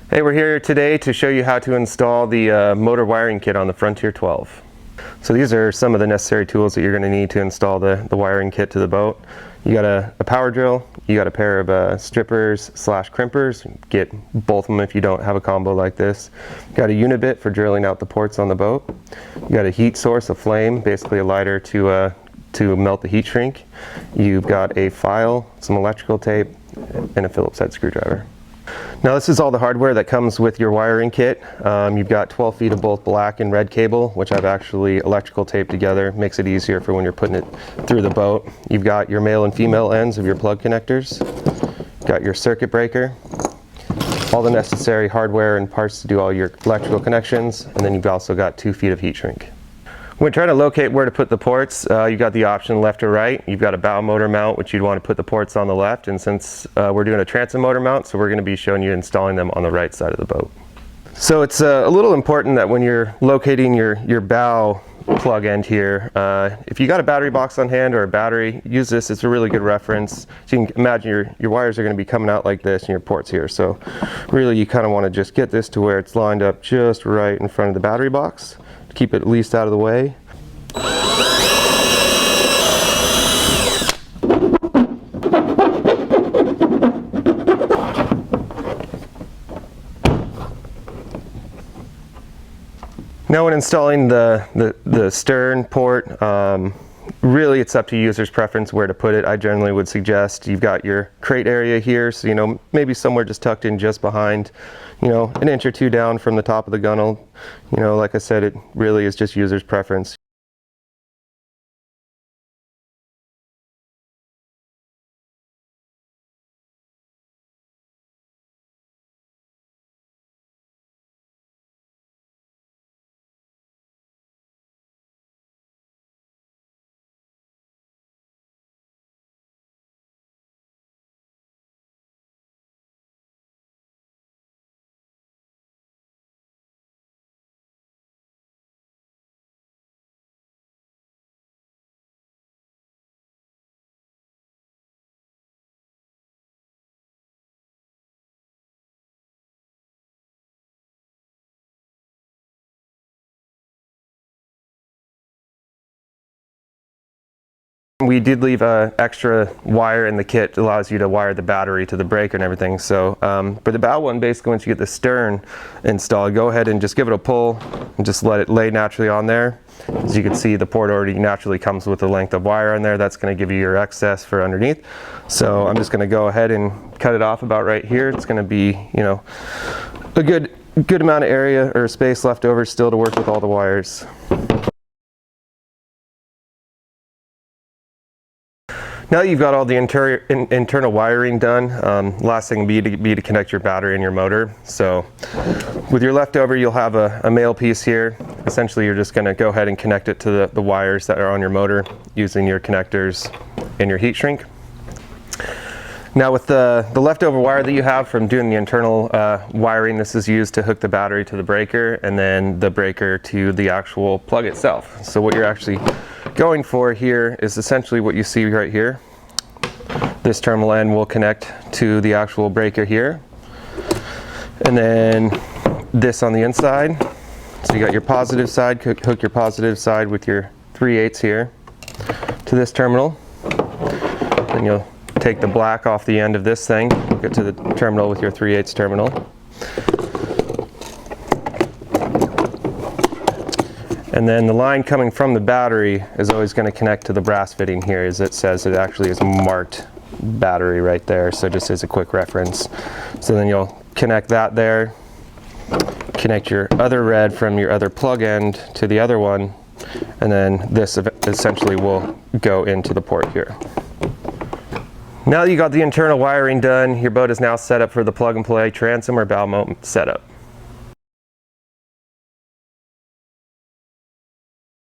Hey, we're here today to show you how to install the motor wiring kit on the Frontier 12. So these are some of the necessary tools that you're going to need to install the wiring kit to the boat. You got a power drill, you got a pair of strippers / crimpers, get both of them if you don't have a combo like this. You got a unibit for drilling out the ports on the boat. You got a heat source, a flame, basically a lighter to melt the heat shrink. You've got a file, some electrical tape, and a Phillips head screwdriver. Now this is all the hardware that comes with your wiring kit. You've got 12 feet of both black and red cable, which I've actually electrical taped together. Makes it easier for when you're putting it through the boat. You've got your male and female ends of your plug connectors. Got your circuit breaker. All the necessary hardware and parts to do all your electrical connections. And then you've also got 2 feet of heat shrink. When trying to locate where to put the ports, you've got the option left or right. You've got a bow motor mount, which you'd want to put the ports on the left, and since we're doing a transom motor mount, so we're going to be showing you installing them on the right side of the boat. So it's a little important that when you're locating your bow plug end here, if you got a battery box on hand or a battery, use this. It's a really good reference. So you can imagine your wires are going to be coming out like this and your ports here. So really you kind of want to just get this to where it's lined up just right in front of the battery box. Keep it at least out of the way. Now when installing the stern port, really it's up to user's preference where to put it. I generally would suggest you've got your crate area here, so maybe somewhere just tucked in just behind, an inch or two down from the top of the gunnel. Like I said, it really is just user's preference. We did leave an extra wire in the kit that allows you to wire the battery to the breaker and everything. So for the bow one, basically once you get the stern installed, go ahead and just give it a pull and just let it lay naturally on there. As you can see, the port already naturally comes with a length of wire on there. That's going to give you your excess for underneath. So I'm just going to go ahead and cut it off about right here. It's going to be, a good amount of area or space left over still to work with all the wires. Now that you've got all the internal wiring done, last thing would be to connect your battery and your motor. So with your leftover, you'll have a male piece here. Essentially, you're just going to go ahead and connect it to the wires that are on your motor using your connectors and your heat shrink. Now with the leftover wire that you have from doing the internal wiring, this is used to hook the battery to the breaker and then the breaker to the actual plug itself. So what you're actually going for here is essentially what you see right here. This terminal end will connect to the actual breaker here, and then this on the inside. So you got your positive side, hook your positive side with your 3/8 here to this terminal. Then you'll take the black off the end of this thing, get to the terminal with your 3/8 terminal. And then the line coming from the battery is always going to connect to the brass fitting here, as it says it actually is marked battery right there, so just as a quick reference. So then you'll connect that there, connect your other red from your other plug end to the other one, and then this essentially will go into the port here. Now that you got the internal wiring done, your boat is now set up for the plug and play transom or bow mount setup.